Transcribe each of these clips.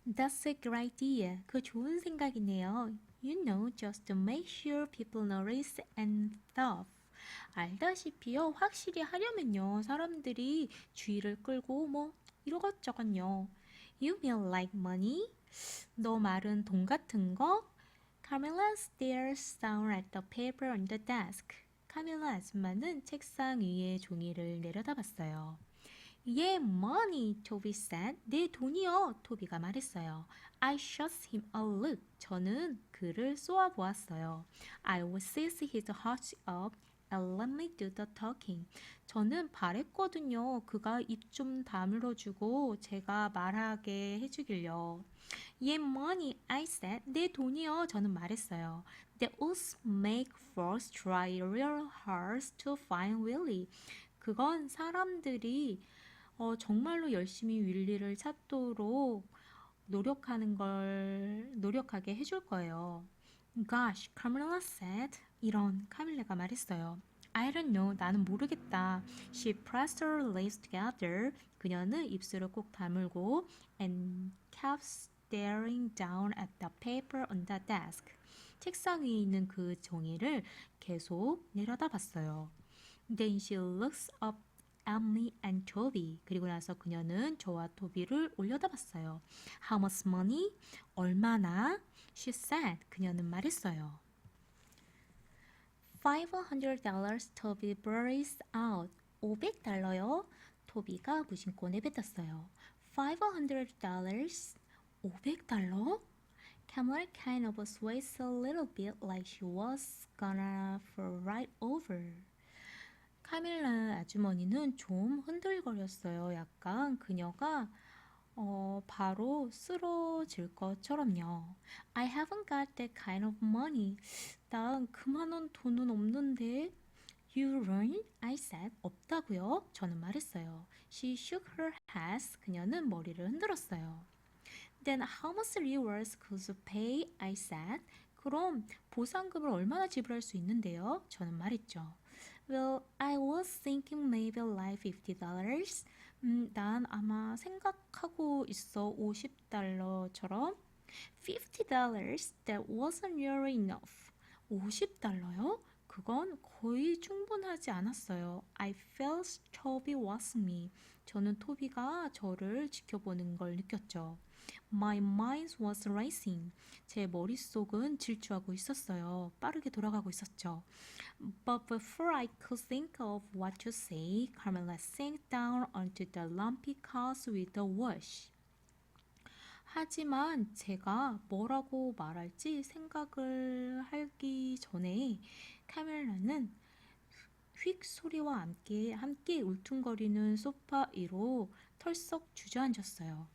That's a good idea. 그 좋은 생각이네요. You know, just to make sure people notice and stuff. 알다시피요, 확실히 하려면요, 사람들이 주의를 끌고 뭐 이러것저것요. You mean like money? 너 말은 돈 같은 거? Camilla stares down at the paper on the desk. 카밀라 아줌마는 책상 위에 종이를 내려다봤어요. Yeah, money, Toby said. 내 돈이요, 토비가 말했어요. I shot him a look. 저는 그를 쏘아보았어요. I would seize his heart up and let me do the talking. 저는 바랬거든요. 그가 입 좀 다물어주고 제가 말하게 해주길요. Yeah, money, I said. 내 돈이요, 저는 말했어요. That would make folks try real hard to find Willie. 그건 사람들이 정말로 열심히 윌리를 찾도록 노력하게 해줄 거예요. Gosh, Camilla said. 이런 카밀레가 말했어요. I don't know. 나는 모르겠다. She pressed her lips together. 그녀는 입술을 꼭 다물고 and kept staring down at the paper on the desk. 책상 위에 있는 그 종이를 계속 내려다봤어요. Then she looks up Emily and Toby. 그리고 나서 그녀는 저와 토비를 올려다봤어요. How much money? 얼마나? She said. 그녀는 말했어요. $500 Toby burst out. $500요? 토비가 무심코 내뱉었어요. $500? $500? Camilla kind of sways a little bit like she was gonna fall right over. 카밀라 아주머니는 좀 흔들거렸어요. 약간 그녀가 바로 쓰러질 것처럼요. I haven't got that kind of money. 난 그만한 돈은 없는데. You run? I said. 없다고요? 저는 말했어요. She shook her head. 그녀는 머리를 흔들었어요. Then how much rewards could you pay? I said. 그럼 보상금을 얼마나 지불할 수 있는데요? 저는 말했죠. Well, I was thinking maybe like $50. 난 아마 생각하고 있어. $50처럼. $50? That wasn't really enough. $50요? 그건 거의 충분하지 않았어요. I felt Toby watching me. 저는 토비가 저를 지켜보는 걸 느꼈죠. My mind was racing. 제 머릿속은 질주하고 있었어요. 빠르게 돌아가고 있었죠. But before I could think of what to say, Carmela sank down onto the lumpy couch with a whoosh. 하지만 제가 뭐라고 말할지 생각을 하기 전에 카멜라는 휙 소리와 함께 울퉁거리는 소파 위로 털썩 주저앉았어요.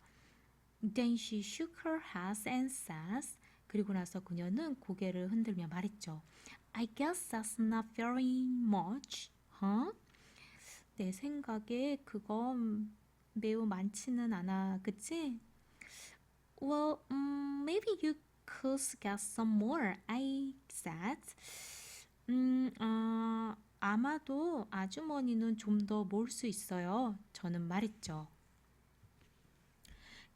Then she shook her head and said, 그리고 나서 그녀는 고개를 흔들며 말했죠. I guess that's not very much, huh? 내 생각에 그건 매우 많지는 않아, 그치? Well, maybe you could get some more, I said. 아마도 아주머니는 좀 더 모을 수 있어요. 저는 말했죠.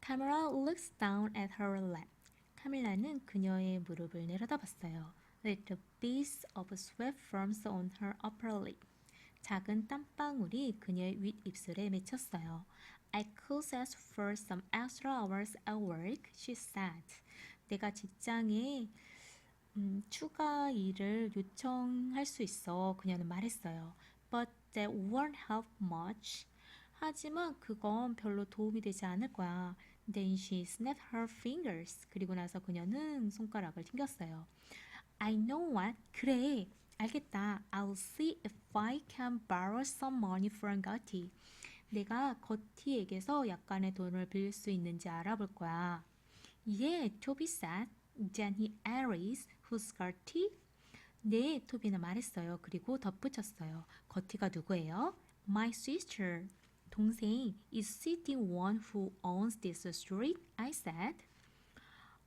Camilla looks down at her lap. 카밀라는 그녀의 무릎을 내려다봤어요. Little beads of sweat forms on her upper lip. 작은 땀방울이 그녀의 윗입술에 맺혔어요. I could ask for some extra hours at work, she said. 내가 직장에 추가 일을 요청할 수 있어. 그녀는 말했어요. But that won't help much. 하지만 그건 별로 도움이 되지 않을 거야. Then she snapped her fingers. 그리고 나서 그녀는 손가락을 튕겼어요. I know what. 그래. 알겠다. I'll see if I can borrow some money from Gotti. 내가 거티에게서 약간의 돈을 빌릴 수 있는지 알아볼 거야. Yeah, Toby said. Then he asked, who's Gotti? 네, 토비는 말했어요. 그리고 덧붙였어요. 거티가 누구예요? My sister. 동생, is she the one who owns this street? I said.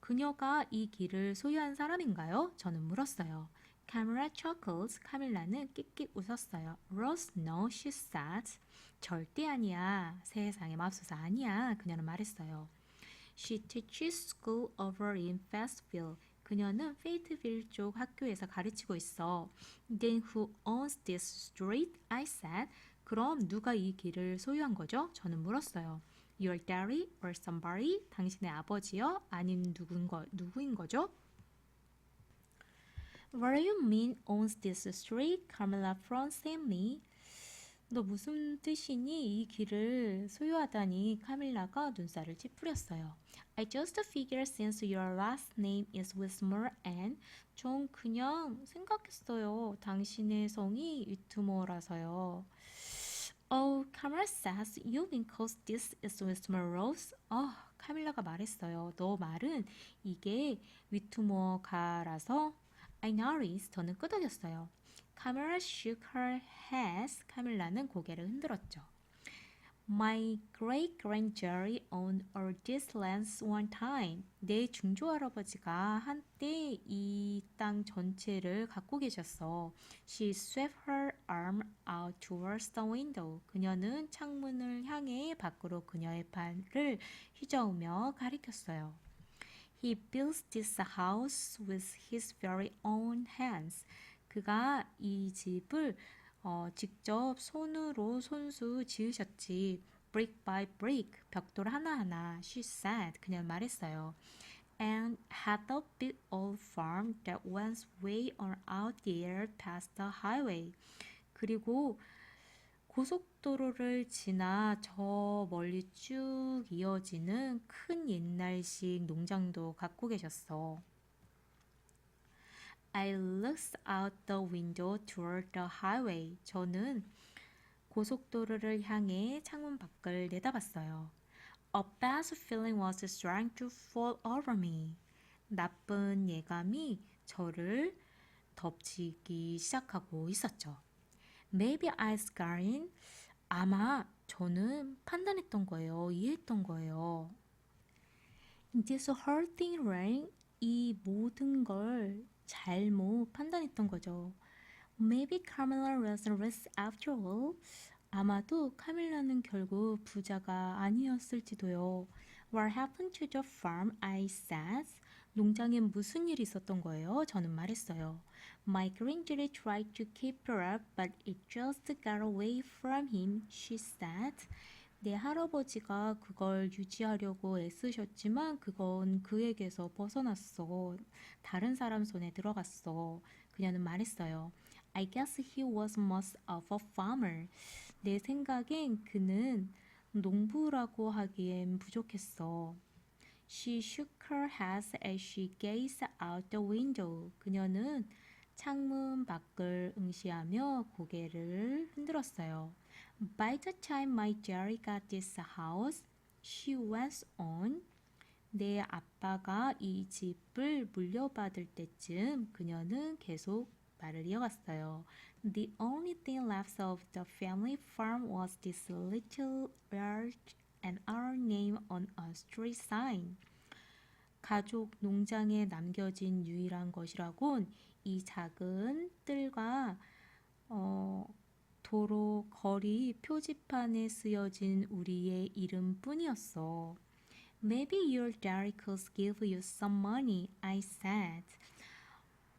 그녀가 이 길을 소유한 사람인가요? 저는 물었어요. Camilla chuckles. 카밀라는 끽끽 웃었어요. Rose, no, she said. 절대 아니야. 세상에 맙소사 아니야. 그녀는 말했어요. She teaches school over in Fayetteville. 그녀는 페이트빌 쪽 학교에서 가르치고 있어. Then who owns this street? I said. 그럼 누가 이 길을 소유한 거죠? 저는 물었어요. Your daddy or somebody? 당신의 아버지요? 아닌 누구인 거죠? What do you mean owns this street? Carmela frowned at me. 너 무슨 뜻이니? 이 길을 소유하다니 카밀라가 눈살을 찌푸렸어요. I just figured since your last name is Whitmore and 전 그냥 생각했어요. 당신의 성이 위트모어라서요. Oh, Camilla says you mean cause this is Whitmore Rose? 카밀라가 말했어요. 너 말은 이게 위트모어가라서? I noticed. 저는 끄덕였어요. 카밀라 shook her head. 카밀라는 고개를 흔들었죠. My great-grandfather owned all these lands one time. 내 중조할아버지가 한때 이 땅 전체를 갖고 계셨어. She swept her arm out towards the window. 그녀는 창문을 향해 밖으로 그녀의 발을 휘저으며 가리켰어요. He built this house with his very own hands. 그가 이 집을 직접 손으로 손수 지으셨지. Brick by brick, 벽돌 하나하나. She said, 그냥 말했어요. And had a big old farm that went way on out there past the highway. 그리고 고속도로를 지나 저 멀리 쭉 이어지는 큰 옛날식 농장도 갖고 계셨어. I looked out the window toward the highway. 저는 고속도로를 향해 창문 밖을 내다봤어요. A bad feeling was starting to fall over me. 나쁜 예감이 저를 덮치기 시작하고 있었죠. Maybe I scarring. 아마 저는 판단했던 거예요. 이해했던 거예요. This whole thing wrong. 이 모든 걸 잘못 판단했던 거죠. Maybe Carmela wasn't rich after all. 아마도 카밀라는 결국 부자가 아니었을지도요. What happened to the farm? I said. 농장엔 무슨 일이 있었던 거예요? 저는 말했어요. My granddaughter tried to keep her up, but it just got away from him, she said. 내 할아버지가 그걸 유지하려고 애쓰셨지만 그건 그에게서 벗어났어. 다른 사람 손에 들어갔어. 그녀는 말했어요. I guess he was most of a farmer. 내 생각엔 그는 농부라고 하기엔 부족했어. She shook her head as she gazed out the window. 그녀는 창문 밖을 응시하며 고개를 흔들었어요. By the time my daddy got this house, she went on. 내 아빠가 이 집을 물려받을 때쯤 그녀는 계속 말을 이어갔어요. The only thing left of the family farm was this little yard and our name on a street sign. 가족 농장에 남겨진 유일한 것이라곤 이 작은 뜰과 도로 거리 표지판에 쓰여진 우리의 이름뿐이었어. Maybe your daddy could give you some money, I said.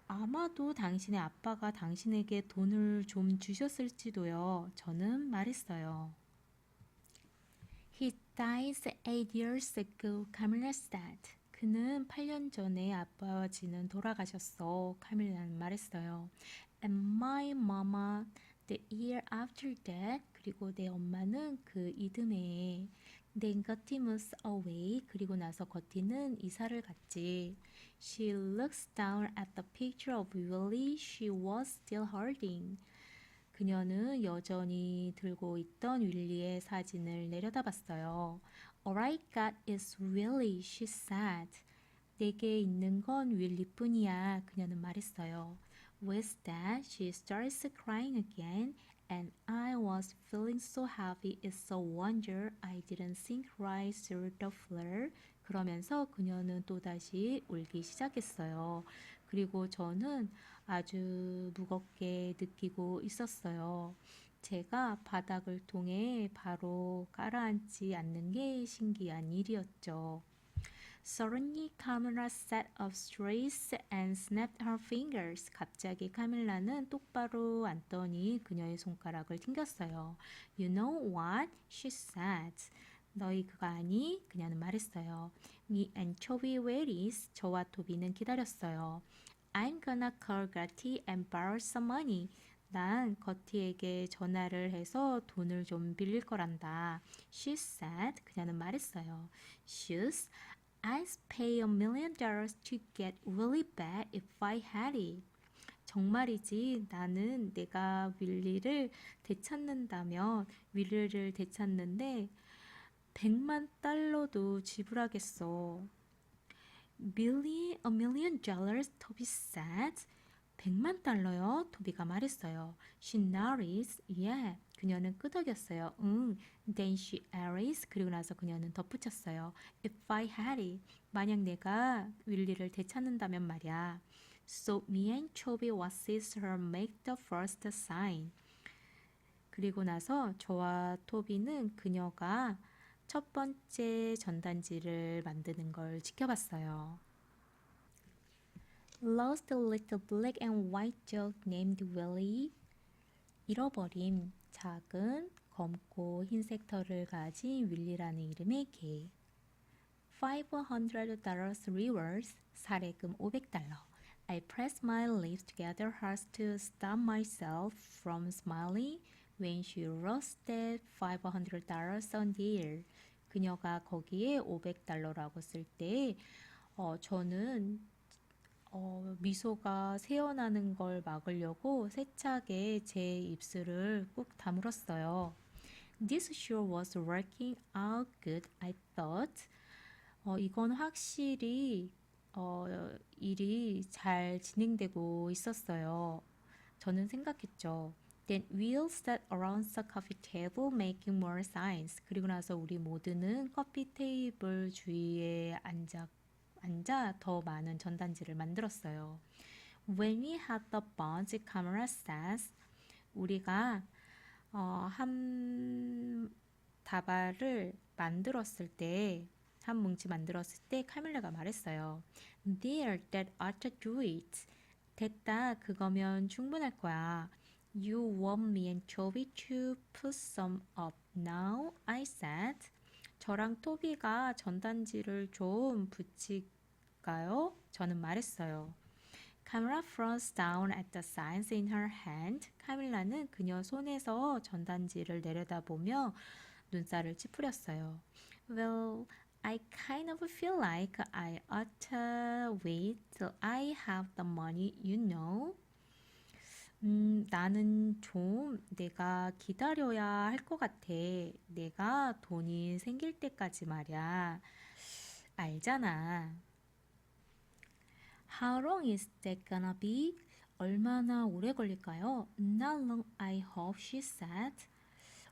아마도 당신의 아빠가 당신에게 돈을 좀 주셨을지도요. 저는 말했어요. He died 8 years ago, Camilla said. 그는 8년 전에 아버지는 돌아가셨어. 카밀라는 말했어요. And my mama the year after that. 그리고 내 엄마는 그 이듬해에 Then Gertie moves away. 그리고 나서 거티는 이사를 갔지. She looks down at the picture of Willie she was still holding. 그녀는 여전히 들고 있던 윌리의 사진을 내려다봤어요. All I got is Willie, she said. 내게 있는 건 윌리뿐이야. 그녀는 말했어요. With that, she starts crying again, and I was feeling so happy. It's a wonder I didn't sink right through the floor. 그러면서 그녀는 또다시 울기 시작했어요. 그리고 저는 아주 무겁게 느끼고 있었어요. 제가 바닥을 통해 바로 가라앉지 않는 게 신기한 일이었죠. Suddenly, Camilla sat up straight and snapped her fingers. 갑자기 카밀라는 똑바로 앉더니 그녀의 손가락을 튕겼어요. You know what? She said. 너희 그거 아니? 그녀는 말했어요. Me and Toby waited. 저와 토비는 기다렸어요. I'm gonna call Gertie and borrow some money. 난 거티에게 전화를 해서 돈을 좀 빌릴 거란다. She said. 그녀는 말했어요. Shucks. I'd pay $1,000,000 to get Willie back if I had it. 정말이지 나는 내가 윌리를 되찾는다면 윌리를 되찾는데 100만 달러도 지불하겠어. $1,000,000? 토비 said. 100만 달러요? 토비가 말했어요. She nodded. Yeah. 그녀는 끄덕였어요. 응. Then she added. 그리고 나서 그녀는 덧붙였어요. If I had it. 만약 내가 윌리를 되찾는다면 말이야. So me and Toby watched her make the first sign. 그리고 나서 저와 토비는 그녀가 첫 번째 전단지를 만드는 걸 지켜봤어요. Lost a little black and white dog named Willie. 잃어버린 작은 검고 흰색 털을 가진 윌리라는 이름의 개. $500 rewards. 사례금 $500. I pressed my lips together hard to stop myself from smiling when she wrote that $500 on there. 그녀가 거기에 $500라고 쓸 때 저는 미소가 새어나는 걸 막으려고 세차게 제 입술을 꾹 다물었어요. This sure was working out good, I thought. 이건 확실히 일이 잘 진행되고 있었어요. 저는 생각했죠. Then we'll sit around the coffee table making more signs. 그리고 나서 우리 모두는 커피 테이블 주위에 앉아 더 많은 전단지를 만들었어요. When we had the bunch, Camera says, 우리가 한 다발을 만들었을 때, 한 뭉치 만들었을 때 카밀라가 말했어요. There, that ought to do it. 됐다, 그거면 충분할 거야. You want me and Toby to put some up now? I said. 저랑 토비가 전단지를 좀 붙일까요? 저는 말했어요. Camilla froze down at the signs in her hand. 카밀라는 그녀 손에서 전단지를 내려다보며 눈살을 찌푸렸어요. Well, I kind of feel like I ought to wait till I have the money, you know. 나는 좀 내가 기다려야 할 것 같아. 내가 돈이 생길 때까지 말이야. 알잖아. How long is that gonna be? 얼마나 오래 걸릴까요? Not long, I hope, she said.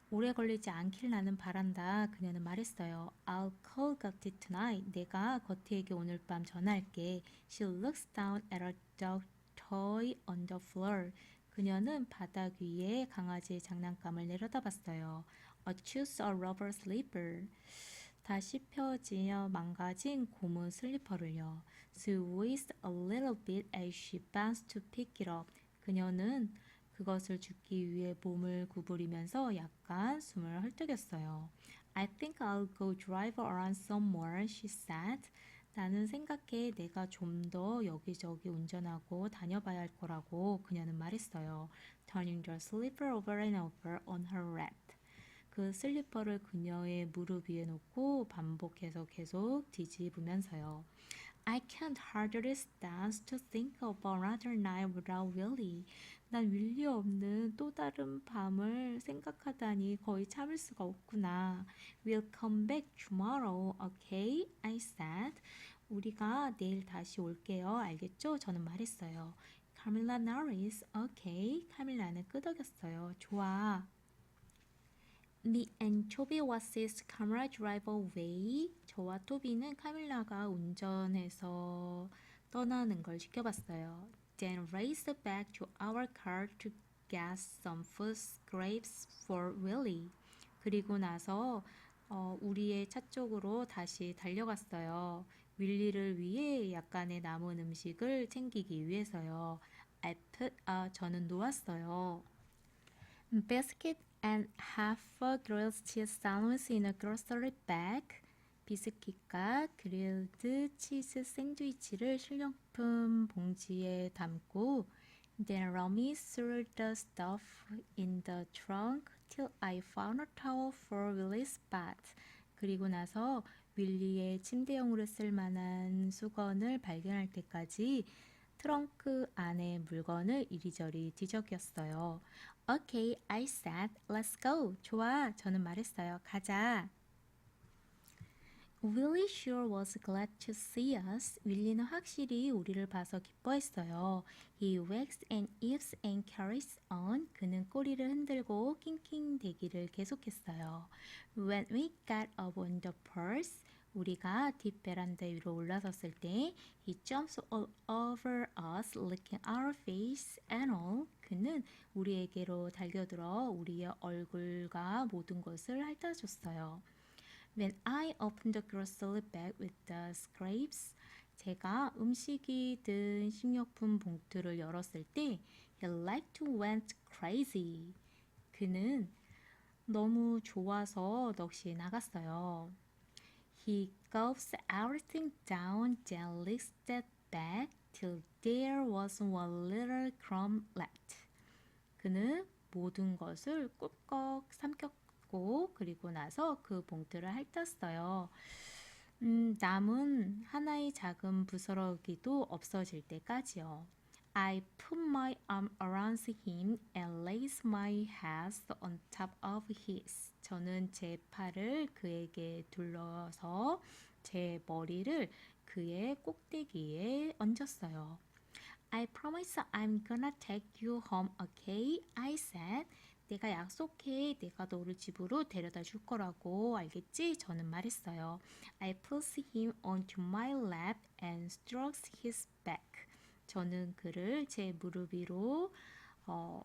오래 걸리지 않길 나는 바란다. 그녀는 말했어요. I'll call Gertie tonight. 내가 거티에게 오늘 밤 전화할게. She looks down at her dog toy on the floor. 그녀는 바닥 위에 강아지의 장난감을 내려다봤어요. A choose a rubber slipper. 다시 펴지어 망가진 고무 슬리퍼를요. She wheezed a little bit as she bent to pick it up. 그녀는 그것을 줍기 위해 몸을 구부리면서 약간 숨을 헐떡였어요. I think I'll go drive around some more, she said. 나는 생각해 내가 좀 더 여기저기 운전하고 다녀봐야 할 거라고 그녀는 말했어요. Turning the slipper over and over on her lap. 그 슬리퍼를 그녀의 무릎 위에 놓고 반복해서 계속 뒤집으면서요. I can't hardly stand to think about another night without Willie. 난 윌리 없는 또 다른 밤을 생각하다니 거의 참을 수가 없구나. We'll come back tomorrow, okay? I said. 우리가 내일 다시 올게요. 알겠죠? 저는 말했어요. Camilla nodded. Okay. 카밀라는 끄덕였어요. 좋아. Me and Toby watched Camilla drive away. 저와 토비는 카밀라가 운전해서 떠나는 걸 지켜봤어요. Then raced back to our car to get some food scraps for Willie. 그리고 나서 우리의 차 쪽으로 다시 달려갔어요. 윌리를 위해 약간의 남은 음식을 챙기기 위해서요. 저는 놓았어요. Biscuit and half a grilled cheese sandwich in a grocery bag. 비스킷과 그릴드 치즈 샌드위치를 실용품 봉지에 담고 Then run me through the stuff in the trunk till I found a towel for Willie's bath. 그리고 나서 윌리의 침대용으로 쓸 만한 수건을 발견할 때까지 트렁크 안에 물건을 이리저리 뒤적였어요. Okay, I said, let's go. 좋아, 저는 말했어요. 가자. Willie sure was glad to see us. 윌리는 확실히 우리를 봐서 기뻐했어요. He wagged an ears and carried on. 그는 꼬리를 흔들고 낑낑대기를 계속했어요. When we got up on the porch, 우리가 뒷베란다 위로 올라섰을 때 He jumps all over us, licking our face and all. 그는 우리에게로 달겨들어 우리의 얼굴과 모든 것을 핥아줬어요. When I opened the grocery bag with the scraps, 제가 음식이 든 식료품 봉투를 열었을 때 He liked to went crazy. 그는 너무 좋아서 넋이 나갔어요. He gulps everything down, then licks that bag till there was one little crumb left. 그는 모든 것을 꿀꺽 삼켰고 그리고 나서 그 봉투를 핥았어요. 남은 하나의 작은 부스러기도 없어질 때까지요. I put my arm around him and laid my head on top of his. 저는 제 팔을 그에게 둘러서 제 머리를 그의 꼭대기에 얹었어요. I promise I'm gonna take you home, okay? I said. 내가 약속해. 내가 너를 집으로 데려다 줄 거라고. 알겠지? 저는 말했어요. I pushed him onto my lap and stroked his back. 저는 그를 제 무릎 위로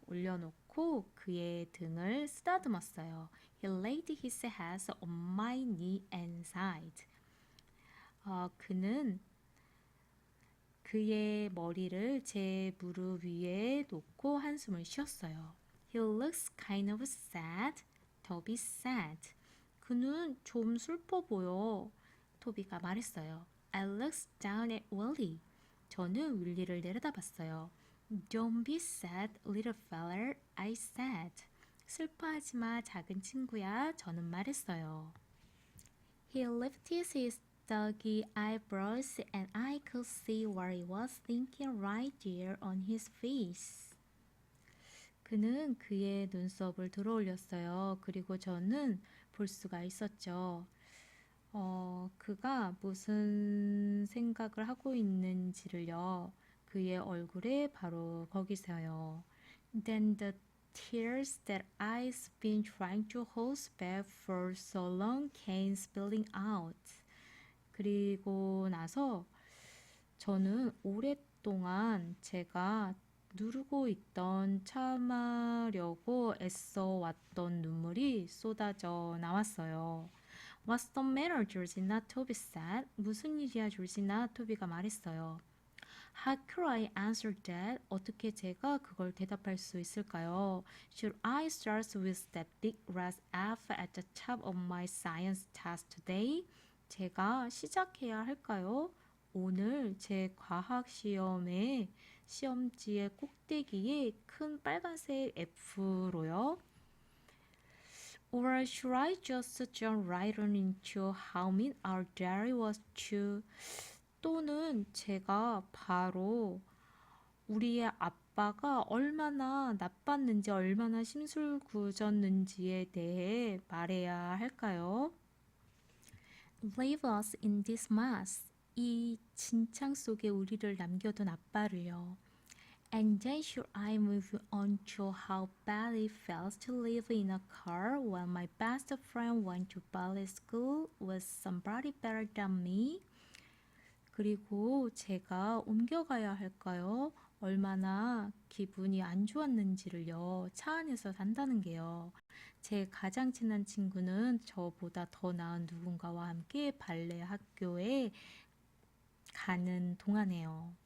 올려놓고 그의 등을 쓰다듬었어요. He laid his head on my knee and sighed. 그는 그의 머리를 제 무릎 위에 놓고 한숨을 쉬었어요. He looks kind of sad. Toby said. 그는 좀 슬퍼 보여. 토비가 말했어요. I looked down at Willie. 저는 윌리를 내려다봤어요. Don't be sad, little feller, I said. 슬퍼하지 마, 작은 친구야. 저는 말했어요. He lifted his doggy eyebrows and I could see what he was thinking right there on his face. 그는 그의 눈썹을 들어올렸어요. 그리고 저는 볼 수가 있었죠. 그가 무슨 생각을 하고 있는지를요. 그의 얼굴에 바로 거기서요. Then the tears that I've been trying to hold back for so long came spilling out. 그리고 나서 저는 오랫동안 제가 누르고 있던 참으려고 애써 왔던 눈물이 쏟아져 나왔어요. What's the matter, Georgina? Toby said. 무슨 일이야, 조지나? 토비가 말했어요. How could I answer that? 어떻게 제가 그걸 대답할 수 있을까요? Should I start with that big red F at the top of my science test today? 제가 시작해야 할까요? 오늘 제 과학 시험의 시험지의 꼭대기에 큰 빨간색 F로요. Or should I just jump right on into how mean our daddy was to? 또는 제가 바로 우리의 아빠가 얼마나 나빴는지 얼마나 심술궂었는지에 대해 말해야 할까요? Leave us in this mess. 이 진창 속에 우리를 남겨둔 아빠를요. And then should I move on to how bad it felt to live in a car when my best friend went to ballet school with somebody better than me? 그리고 제가 옮겨가야 할까요? 얼마나 기분이 안 좋았는지를요. 차 안에서 산다는 게요. 제 가장 친한 친구는 저보다 더 나은 누군가와 함께 발레 학교에 가는 동안에요.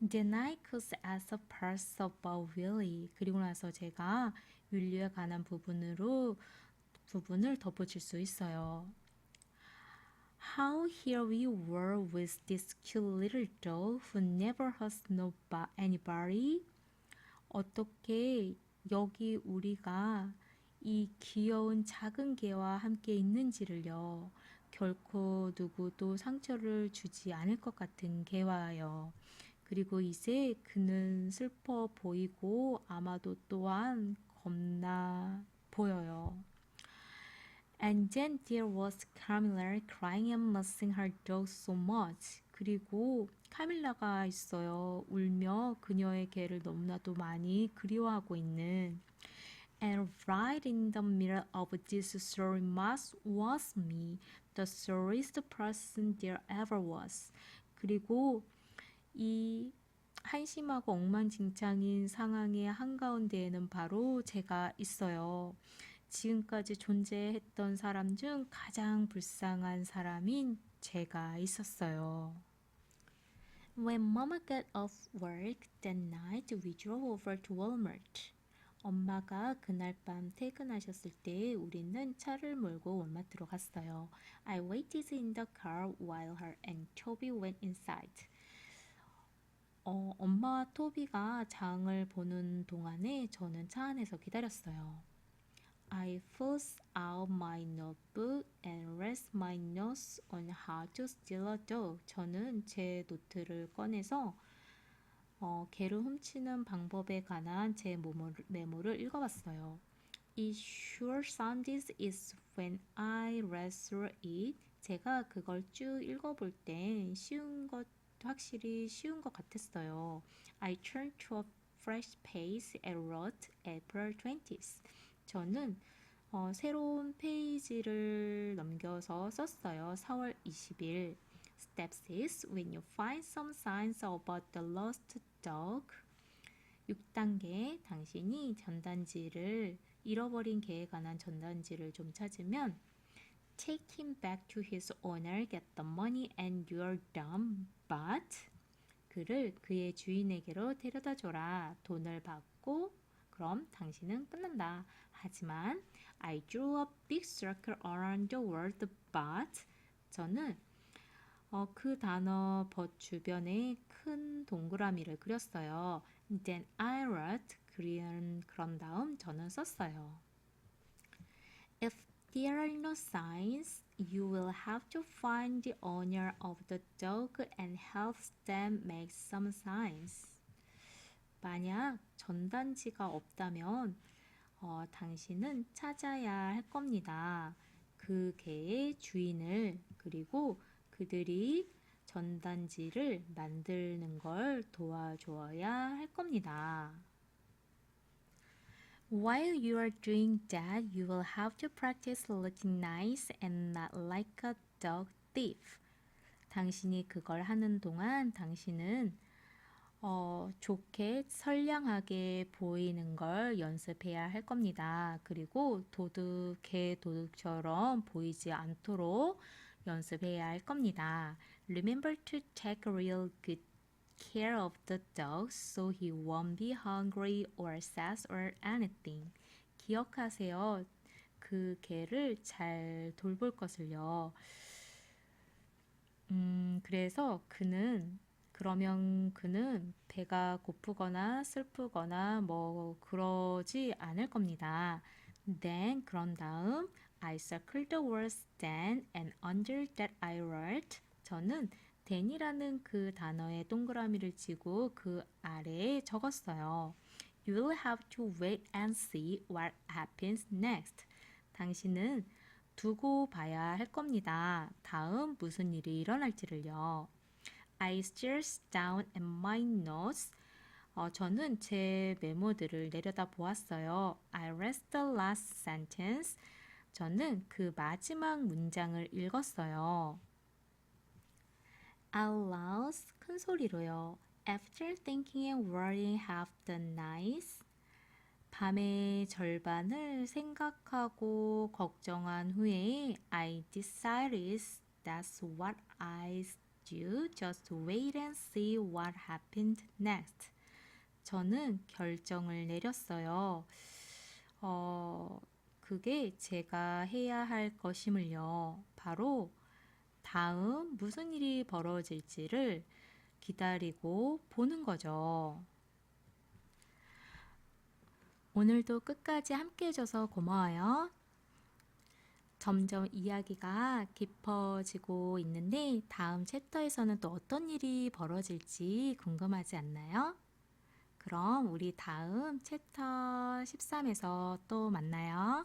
Then I could ask parts about Willie. 그리고 나서 제가 윌리에 관한 부분을 덧붙일 수 있어요. How here we were with this cute little dog who never hurts anybody. 어떻게 여기 우리가 이 귀여운 작은 개와 함께 있는지를요. 결코 누구도 상처를 주지 않을 것 같은 개와요. 그리고 이제 그는 슬퍼 보이고 아마도 또한 겁나 보여요. And then there was Camilla crying and missing her dog so much. 그리고 카밀라가 있어요. 울며 그녀의 개를 너무나도 많이 그리워하고 있는. And right in the middle of this story was me, the sorriest person there ever was. 그리고 이 한심하고 엉망진창인 상황의 한가운데에는 바로 제가 있어요. 지금까지 존재했던 사람 중 가장 불쌍한 사람인 제가 있었어요. When Mama got off work that night, we drove over to Walmart. 엄마가 그날 밤 퇴근하셨을 때 우리는 차를 몰고 월마트로 갔어요. I waited in the car while her and Toby went inside. 엄마와 토비가 장을 보는 동안에 저는 차 안에서 기다렸어요. I pulled out my notebook and read my notes on how to steal a dog. 저는 제 노트를 꺼내서 개를 훔치는 방법에 관한 제 메모를 읽어봤어요. It sure sounded easy when I read through it. 제가 그걸 쭉 읽어볼 땐 확실히 쉬운 것 같았어요. I turned to a fresh page and wrote April 20th. 저는 새로운 페이지를 넘겨서 썼어요. 4월 20일. Step 6. When you find some signs about the lost dog. 6단계. 당신이 잃어버린 개에 관한 전단지를 좀 찾으면 Take him back to his owner, get the money and you're done. But 그를 그의 주인에게로 데려다 줘라. 돈을 받고 그럼 당신은 끝난다. 하지만 I drew a big circle around the word but 저는 그 단어 but 주변에 큰 동그라미를 그렸어요. Then I wrote 그런 다음 저는 썼어요. If there are no signs, you will have to find the owner of the dog and help them make some signs. 만약 전단지가 없다면 당신은 찾아야 할 겁니다. 그 개의 주인을 그리고 그들이 전단지를 만드는 걸 도와줘야 할 겁니다. While you are doing that, you will have to practice looking nice and not like a dog thief. 당신이 그걸 하는 동안 당신은 좋게 선량하게 보이는 걸 연습해야 할 겁니다. 그리고 개 도둑처럼 보이지 않도록 연습해야 할 겁니다. Remember to take real good care of the dog so he won't be hungry or sad or anything. 기억하세요. 그 개를 잘 돌볼 것을요. 그래서 그러면 그는 배가 고프거나 슬프거나 그러지 않을 겁니다. Then 그런 다음 I circled the words then and under that I wrote 저는 then이라는 그 단어에 동그라미를 치고 그 아래에 적었어요. You will have to wait and see what happens next. 당신은 두고 봐야 할 겁니다. 다음 무슨 일이 일어날지를요. I stared down at my notes. 저는 제 메모들을 내려다 보았어요. I read the last sentence. 저는 그 마지막 문장을 읽었어요. Out loud, 큰 소리로요. After thinking and worrying half the night, 밤의 절반을 생각하고 걱정한 후에 I decided that's what I told you. Just wait and see what happened next. 저는 결정을 내렸어요. 그게 제가 해야 할 것임을요. 바로 다음 무슨 일이 벌어질지를 기다리고 보는 거죠. 오늘도 끝까지 함께 해줘서 고마워요. 점점 이야기가 깊어지고 있는데 다음 챕터에서는 또 어떤 일이 벌어질지 궁금하지 않나요? 그럼 우리 다음 챕터 13에서 또 만나요.